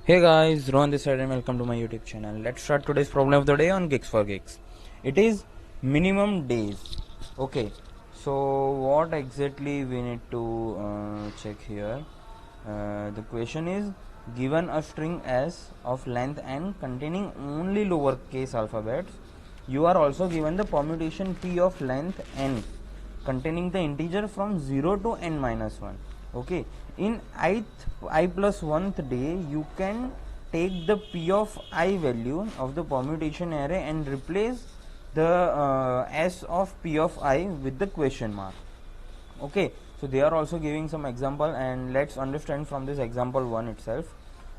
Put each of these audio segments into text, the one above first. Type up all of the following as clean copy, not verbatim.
Hey guys, Rohan this side and welcome to my YouTube channel. Let's start today's problem of the day on Geeks for Geeks. It is minimum days. Okay, so what exactly we need to check here? The question is given a string s of length n containing only lowercase alphabets. You are also given the permutation p of length n containing the integer from 0 to n minus 1. Okay, in I plus 1th day you can take the p of I value of the permutation array and replace the s of p of I with the question mark. Okay, so they are also giving some example and let's understand from this example 1 itself.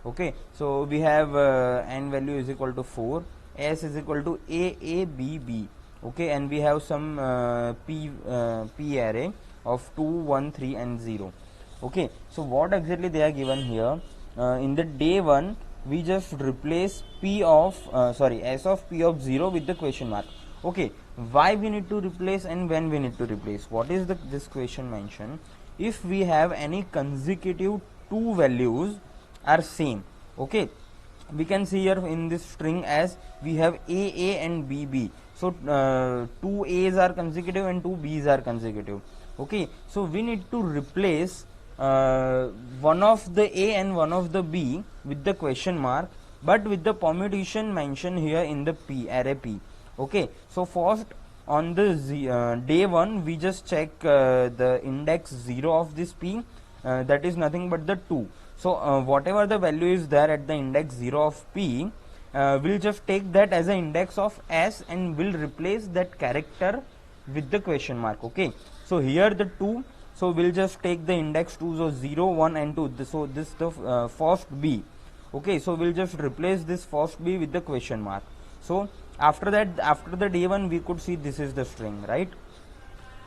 Okay, so we have n value is equal to 4, s is equal to a b b. Okay, and we have some p array of 2 1 3 and 0. Okay, so what exactly they are given here? In the day 1 we just replace p of s of p of 0 with the question mark. Okay, why we need to replace and when we need to replace? What is this question mention? If we have any consecutive two values are same, okay, we can see here in this string as we have a and b. So two a's are consecutive and two b's are consecutive. Okay, so we need to replace one of the a and one of the b with the question mark, but with the permutation mentioned here in the p array p. Okay, so first on the day 1 we just check the index 0 of this p, that is nothing but the 2. So whatever the value is there at the index 0 of p, we'll just take that as an index of s and we'll replace that character with the question mark. Okay, so here the 2, so we'll just take the index 2, so 0 1 and 2, so this the first b. Okay, so we'll just replace this first b with the question mark. So after that, after the day 1 we could see this is the string, right?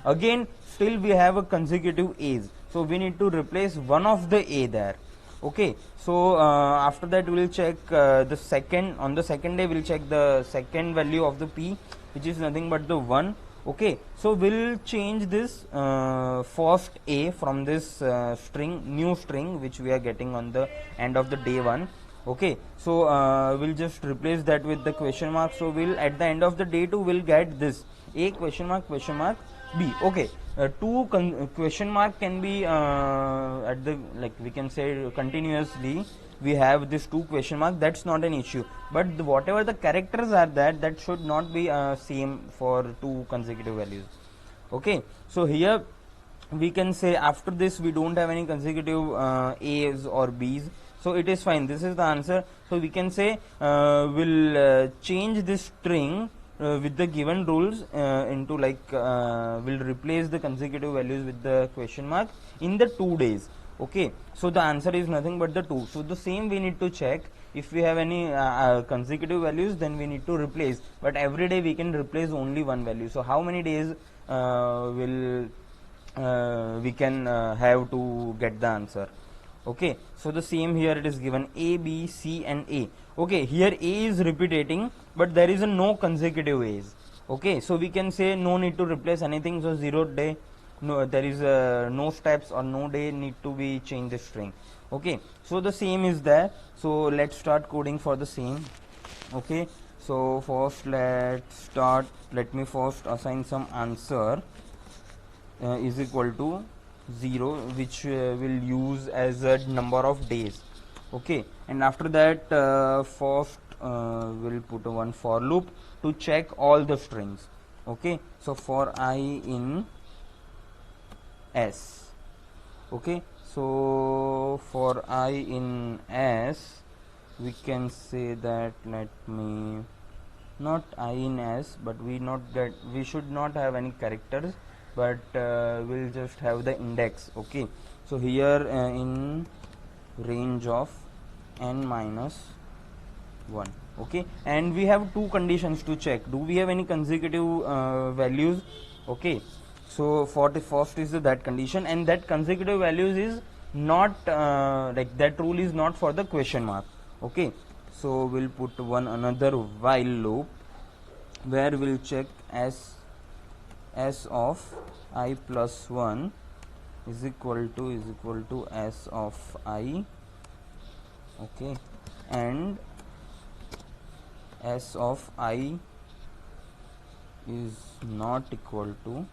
Again still we have a consecutive a's, so we need to replace one of the a there. Okay, so after that we will check the second, on the second day we'll check the second value of the p, which is nothing but the 1. Okay, so we'll change this first a from this new string which we are getting on the end of the day 1. Okay, so we'll just replace that with the question mark. So we'll at the end of the day 2 we'll get this a question mark b. Okay, two question mark can be at the, like we can say continuously we have this two question mark, that's not an issue, but whatever the characters are that should not be same for two consecutive values. Okay, so here we can say after this we don't have any consecutive a's or b's, so it is fine, this is the answer. So we can say we'll change this string with the given rules into we'll replace the consecutive values with the question mark in the 2 days. Okay, so the answer is nothing but the 2. So the same we need to check, if we have any consecutive values then we need to replace, but every day we can replace only one value. So how many days will we can have to get the answer? Okay, so the same here it is given a b c and a. Okay, here a is repeating but there is a no consecutive a's. Okay, so we can say no need to replace anything, so 0 day, no, there is no steps or no day need to be change the string. Okay, so the same is there, so let's start coding for the same. Okay, so first let me first assign some answer is equal to 0, which will use as a number of days. Okay, and after that first we'll put one for loop to check all the strings. Okay, so for I in s. Okay, so for I in s we can say that, let me, not I in s, but we should not have any characters, but we'll just have the index. Okay, so here in range of n minus 1. Okay, and we have two conditions to check, do we have any consecutive values? Okay, so for the first is that condition, and that consecutive values is not that rule is not for the question mark. Okay, so we'll put one another while loop where we'll check s of I plus 1 is equal to s of I. Okay, and s of I is not equal to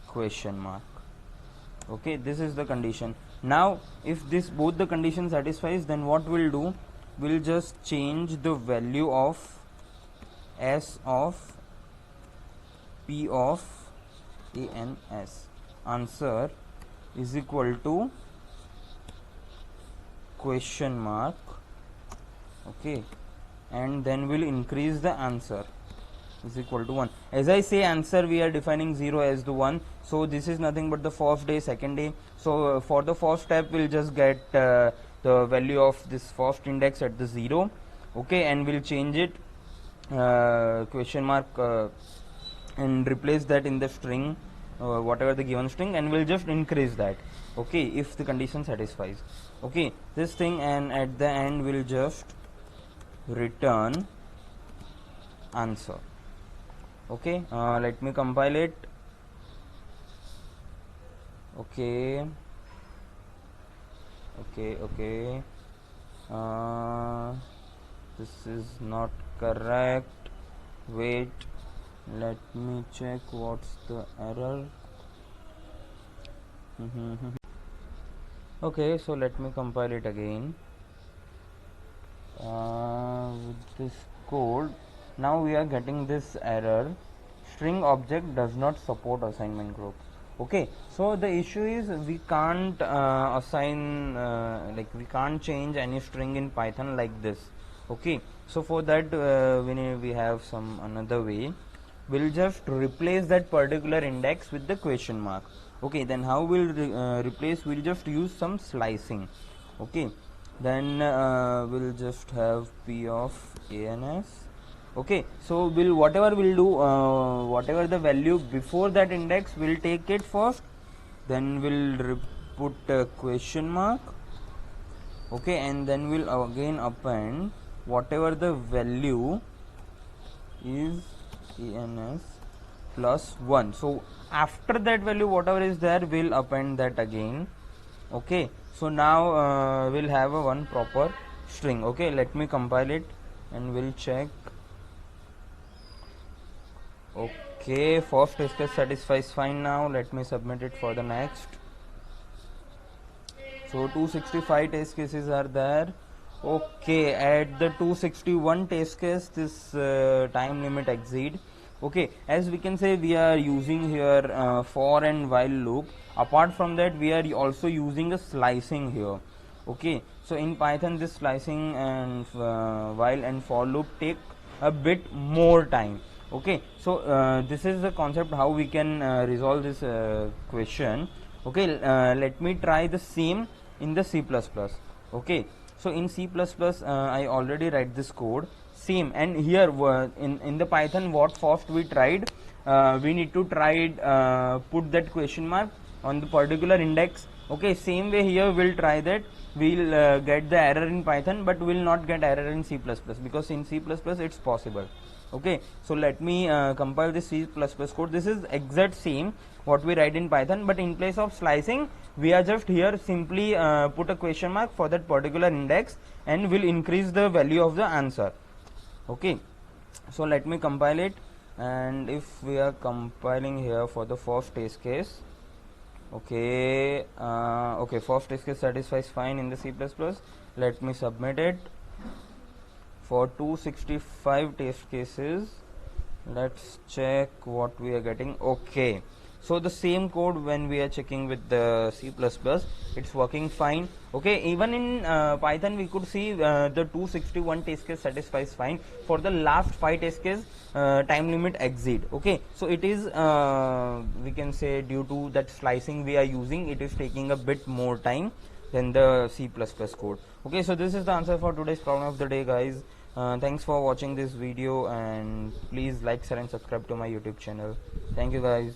question mark. Okay, this is the condition. Now if this both the condition satisfies, then what we'll do, we'll just change the value of s of p of ans, answer is equal to question mark. Okay, and then we'll increase the answer is equal to 1. As I say answer, we are defining 0 as the 1, so this is nothing but the first day, second day. So for the first step we'll just get the value of this first index at the 0. Okay, and we'll change it question mark and replace that in the string, whatever the given string, and we'll just increase that. Okay, if the condition satisfies. Okay, this thing, and at the end we'll just return answer. Okay, let me compile it. Okay, this is not correct. Wait, let me check what's the error. Okay, so let me compile it again with this code. Now we are getting this error, string object does not support assignment group. Okay, so the issue is we can't assign like we can't change any string in Python like this. Okay, so for that we have some another way. We'll just replace that particular index with the question mark. Okay, then how we'll replace, we'll just use some slicing. Okay, then we'll just have p of ans. Okay, so we'll whatever we'll do, whatever the value before that index, we'll take it first, then we'll put a question mark. Okay, and then we'll again append whatever the value is ans plus 1. So after that value, whatever is there, we'll append that again. Okay, so now we'll have a one proper string. Okay, let me compile it and we'll check. Okay, first test case satisfies fine. Now let me submit it for the next. So 265 test cases are there. Okay, at the 261 test case, this time limit exceed. Okay, as we can say, we are using here for and while loop. Apart from that, we are also using a slicing here. Okay, so in Python, this slicing and while and for loop take a bit more time. Okay, so this is the concept how we can resolve this question. Okay, let me try the same in the C++. Okay, so in C++, I already write this code same, and here in the Python, what first we tried, we need to try put that question mark on the particular index. Okay, same way here we'll try that. We'll get the error in Python, but will not get error in C++, because in C++ it's possible. Okay, so let me compile this C++ code. This is exact same what we write in Python, but in place of slicing, we are just here simply put a question mark for that particular index, and will increase the value of the answer. Okay, so let me compile it, and if we are compiling here for the first test case, okay, first test case satisfies fine in the C++. Let me submit it. For 265 test cases, let's check what we are getting. Okay, so the same code when we are checking with the C++, it's working fine. Okay, even in Python we could see the 261 test case satisfies fine. For the last 5 test case, time limit exceed. Okay, so it is we can say due to that slicing we are using, it is taking a bit more time than the C++ code. Okay, so this is the answer for today's problem of the day, guys. Thanks for watching this video, and please like, share and subscribe to my YouTube channel. Thank you, guys.